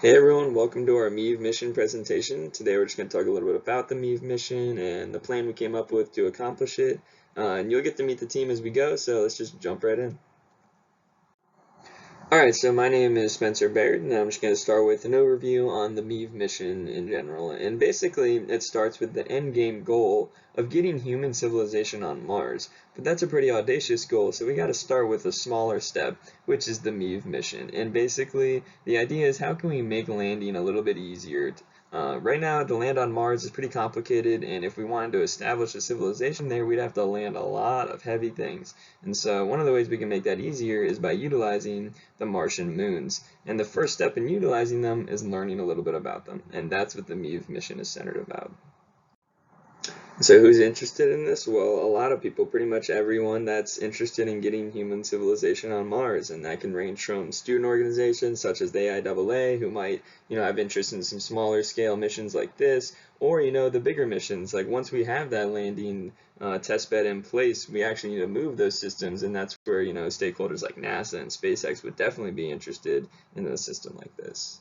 Hey everyone, welcome to our MEEV mission presentation. Today we're just going to talk a little bit about the MEEV mission and the plan we came up with to accomplish it. And you'll get to meet the team as we go, so let's just jump right in. Alright, so my name is Spencer Baird, and I'm just going to start with an overview on the MEEV mission in general. And basically, it starts with the end game goal of getting human civilization on Mars. But that's a pretty audacious goal, so we got to start with a smaller step, which is the MEEV mission. And basically, the idea is how can we make landing a little bit easier? Right now, to land on Mars is pretty complicated, and if we wanted to establish a civilization there, we'd have to land a lot of heavy things. And so one of the ways we can make that easier is by utilizing the Martian moons. And the first step in utilizing them is learning a little bit about them. And that's what the MEEV mission is centered about. So who's interested in this? Well, a lot of people, pretty much everyone that's interested in getting human civilization on Mars, and that can range from student organizations such as the AIAA, who might, have interest in some smaller scale missions like this, or, the bigger missions. Like once we have that landing test bed in place, we actually need to move those systems, and that's where, stakeholders like NASA and SpaceX would definitely be interested in a system like this.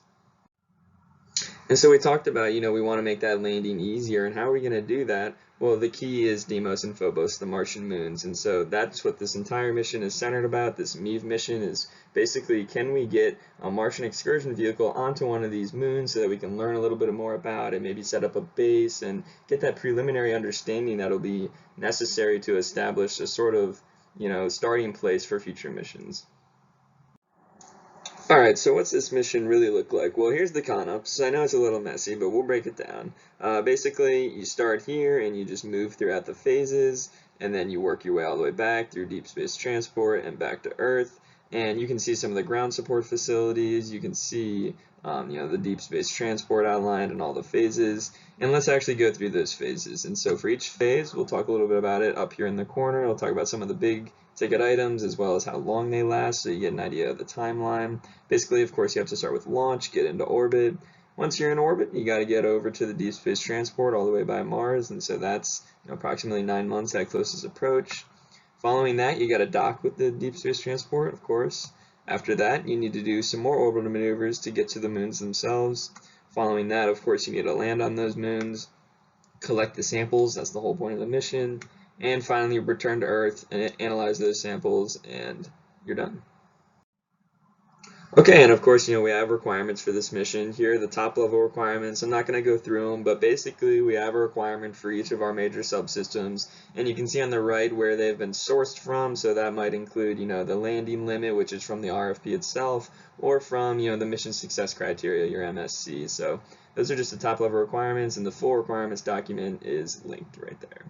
And so we talked about, we want to make that landing easier, and how are we going to do that? Well, the key is Deimos and Phobos, the Martian moons, and so that's what this entire mission is centered about. This MEEV mission is basically, can we get a Martian excursion vehicle onto one of these moons so that we can learn a little bit more about it, maybe set up a base and get that preliminary understanding that'll be necessary to establish a sort of, starting place for future missions. Alright, so what's this mission really look like? Well, here's the con-ups. I know it's a little messy, but we'll break it down. Basically, you start here and you just move throughout the phases, and then you work your way all the way back through deep space transport and back to Earth. And you can see some of the ground support facilities. You can see, the deep space transport outlined and all the phases. And let's actually go through those phases. And so for each phase, we'll talk a little bit about it up here in the corner. I'll talk about some of the big ticket items as well as how long they last, so you get an idea of the timeline. Basically, of course, you have to start with launch, get into orbit. Once you're in orbit, you got to get over to the deep space transport all the way by Mars, and so that's approximately 9 months at closest approach. Following that, you got to dock with the deep space transport, of course. After that, you need to do some more orbital maneuvers to get to the moons themselves. Following that, of course, you need to land on those moons, collect the samples, that's the whole point of the mission, and finally return to Earth and analyze those samples, and you're done. Okay, and of course, we have requirements for this mission. Here are the top level requirements. I'm not going to go through them, but basically we have a requirement for each of our major subsystems, and you can see on the right where they've been sourced from, so that might include, the landing limit, which is from the RFP itself, or from, the mission success criteria, your MSC. So those are just the top level requirements, and the full requirements document is linked right there.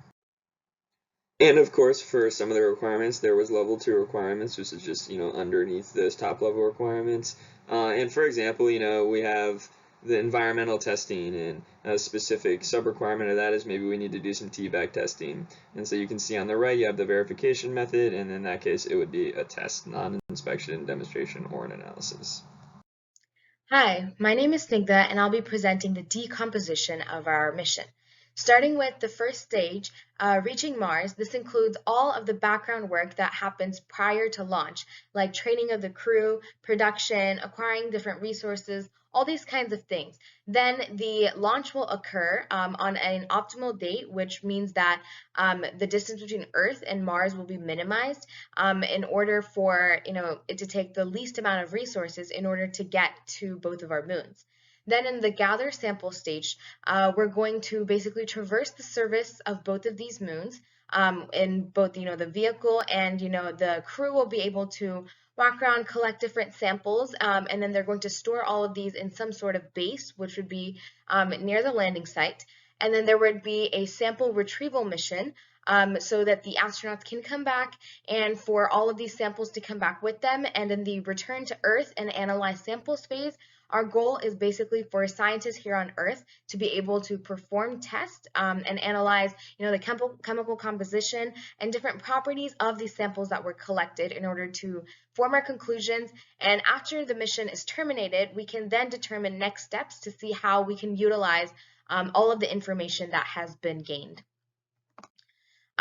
And of course, for some of the requirements, there was level 2 requirements, which is just, underneath those top level requirements. And for example, we have the environmental testing, and a specific sub-requirement of that is maybe we need to do some TVAC testing. And so you can see on the right, you have the verification method, and in that case, it would be a test, not an inspection, demonstration, or an analysis. Hi, my name is Snigdha, and I'll be presenting the decomposition of our mission. Starting with the first stage, reaching Mars, this includes all of the background work that happens prior to launch, like training of the crew, production, acquiring different resources, all these kinds of things. Then the launch will occur on an optimal date, which means that the distance between Earth and Mars will be minimized in order for it to take the least amount of resources in order to get to both of our moons. Then in the gather sample stage, we're going to basically traverse the surface of both of these moons. In both, the vehicle and, the crew will be able to walk around, collect different samples, and then they're going to store all of these in some sort of base, which would be near the landing site. And then there would be a sample retrieval mission so that the astronauts can come back and for all of these samples to come back with them. And in the return to Earth and analyze samples phase, our goal is basically for scientists here on Earth to be able to perform tests and analyze, the chemical composition and different properties of these samples that were collected in order to form our conclusions. And after the mission is terminated, we can then determine next steps to see how we can utilize all of the information that has been gained.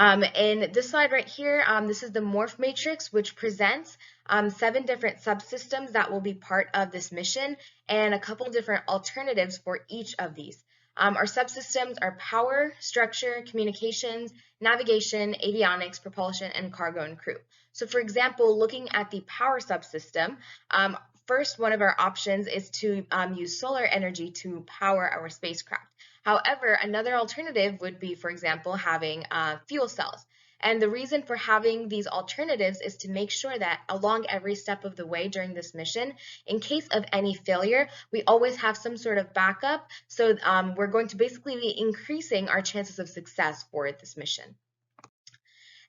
In this slide right here, this is the morph matrix, which presents 7 different subsystems that will be part of this mission and a couple different alternatives for each of these. Our subsystems are power, structure, communications, navigation, avionics, propulsion, and cargo and crew. So for example, looking at the power subsystem, first one of our options is to use solar energy to power our spacecraft. However, another alternative would be, for example, having fuel cells. And the reason for having these alternatives is to make sure that along every step of the way during this mission, in case of any failure, we always have some sort of backup. So we're going to basically be increasing our chances of success for this mission.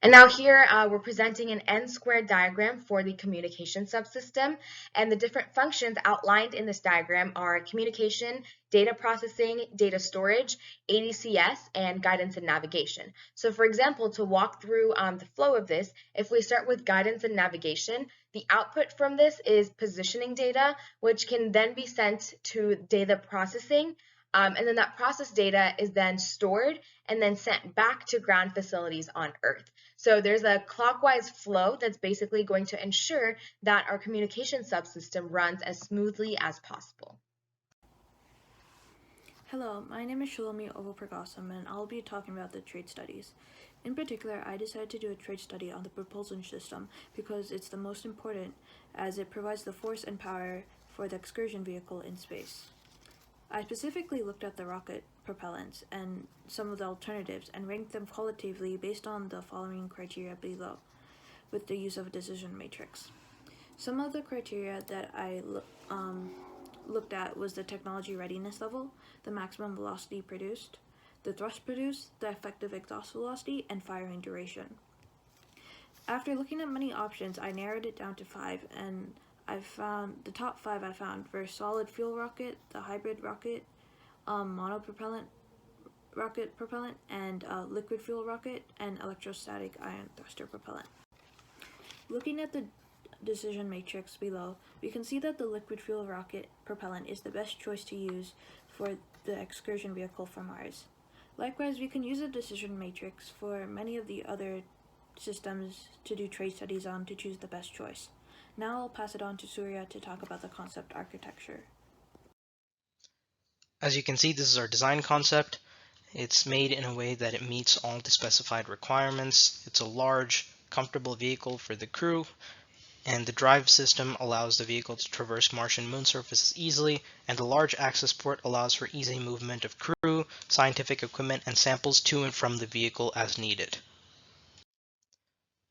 And now here we're presenting an n-squared diagram for the communication subsystem, and the different functions outlined in this diagram are communication, data processing, data storage, ADCS, and guidance and navigation. So for example, to walk through the flow of this, if we start with guidance and navigation, the output from this is positioning data, which can then be sent to data processing, and then that process data is then stored and then sent back to ground facilities on Earth. So there's a clockwise flow that's basically going to ensure that our communication subsystem runs as smoothly as possible. Hello, my name is Shalomi Ovalprakasim, and I'll be talking about the trade studies. In particular, I decided to do a trade study on the propulsion system because it's the most important, as it provides the force and power for the excursion vehicle in space. I specifically looked at the rocket propellants and some of the alternatives and ranked them qualitatively based on the following criteria below, with the use of a decision matrix. Some of the criteria that I looked at was the technology readiness level, the maximum velocity produced, the thrust produced, the effective exhaust velocity, and firing duration. After looking at many options, I narrowed it down to 5, and I found the top 5 I found were solid fuel rocket, the hybrid rocket, monopropellant rocket propellant, and liquid fuel rocket, and electrostatic ion thruster propellant. Looking at the decision matrix below, we can see that the liquid fuel rocket propellant is the best choice to use for the excursion vehicle for Mars. Likewise, we can use a decision matrix for many of the other systems to do trade studies on to choose the best choice. Now I'll pass it on to Surya to talk about the concept architecture. As you can see, this is our design concept. It's made in a way that it meets all the specified requirements. It's a large, comfortable vehicle for the crew, and the drive system allows the vehicle to traverse Martian moon surfaces easily, and the large access port allows for easy movement of crew, scientific equipment, and samples to and from the vehicle as needed.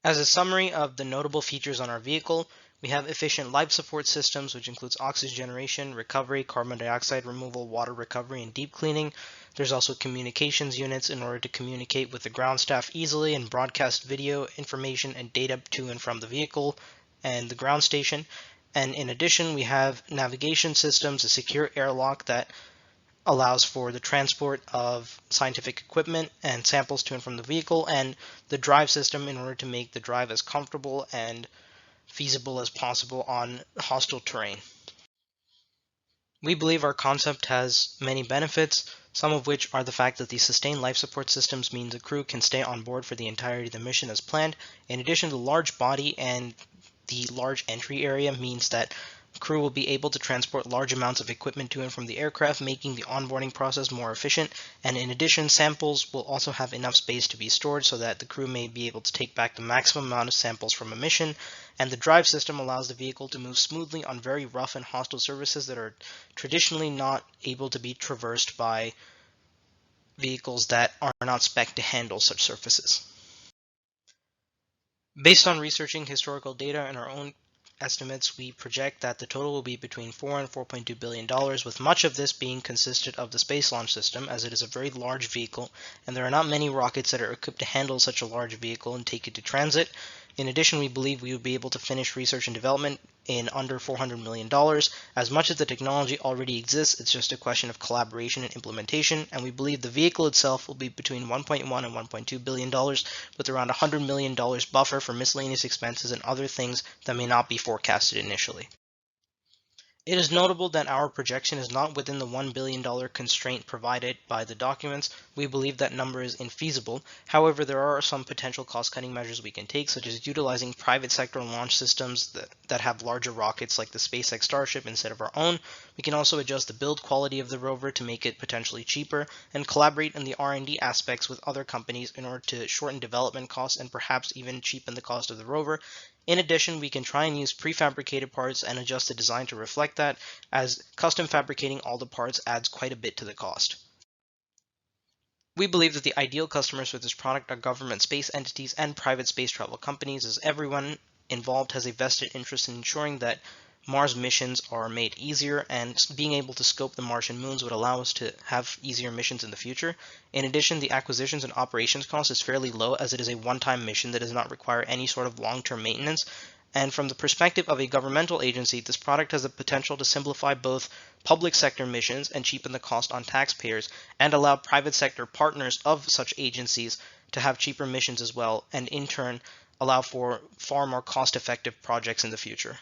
As a summary of the notable features on our vehicle, we have efficient life support systems, which includes oxygen generation, recovery, carbon dioxide removal, water recovery, and deep cleaning. There's also communications units in order to communicate with the ground staff easily and broadcast video, information, and data to and from the vehicle and the ground station. And in addition, we have navigation systems, a secure airlock that allows for the transport of scientific equipment and samples to and from the vehicle, and the drive system in order to make the drive as comfortable and feasible as possible on hostile terrain. We believe our concept has many benefits, some of which are the fact that the sustained life support systems mean the crew can stay on board for the entirety of the mission as planned. In addition, the large body and the large entry area means that crew will be able to transport large amounts of equipment to and from the aircraft, making the onboarding process more efficient. And in addition, samples will also have enough space to be stored so that the crew may be able to take back the maximum amount of samples from a mission. And the drive system allows the vehicle to move smoothly on very rough and hostile surfaces that are traditionally not able to be traversed by vehicles that are not spec'd to handle such surfaces. Based on researching historical data and our own estimates, we project that the total will be between $4 and $4.2 billion, with much of this being consisted of the Space Launch System, as it is a very large vehicle, and there are not many rockets that are equipped to handle such a large vehicle and take it to transit. In addition, we believe we would be able to finish research and development in under $400 million. As much as the technology already exists, it's just a question of collaboration and implementation, and we believe the vehicle itself will be between $1.1 and $1.2 billion, with around $100 million buffer for miscellaneous expenses and other things that may not be forecasted initially. It is notable that our projection is not within the $1 billion constraint provided by the documents. We believe that number is infeasible. However, there are some potential cost-cutting measures we can take, such as utilizing private sector launch systems that have larger rockets like the SpaceX Starship instead of our own. We can also adjust the build quality of the rover to make it potentially cheaper, and collaborate in the R&D aspects with other companies in order to shorten development costs and perhaps even cheapen the cost of the rover. In addition, we can try and use prefabricated parts and adjust the design to reflect that, as custom fabricating all the parts adds quite a bit to the cost. We believe that the ideal customers for this product are government space entities and private space travel companies, as everyone involved has a vested interest in ensuring that Mars missions are made easier, and being able to scope the Martian moons would allow us to have easier missions in the future. In addition, the acquisitions and operations cost is fairly low, as it is a one-time mission that does not require any sort of long-term maintenance. And from the perspective of a governmental agency, this product has the potential to simplify both public sector missions and cheapen the cost on taxpayers, and allow private sector partners of such agencies to have cheaper missions as well, and in turn allow for far more cost-effective projects in the future.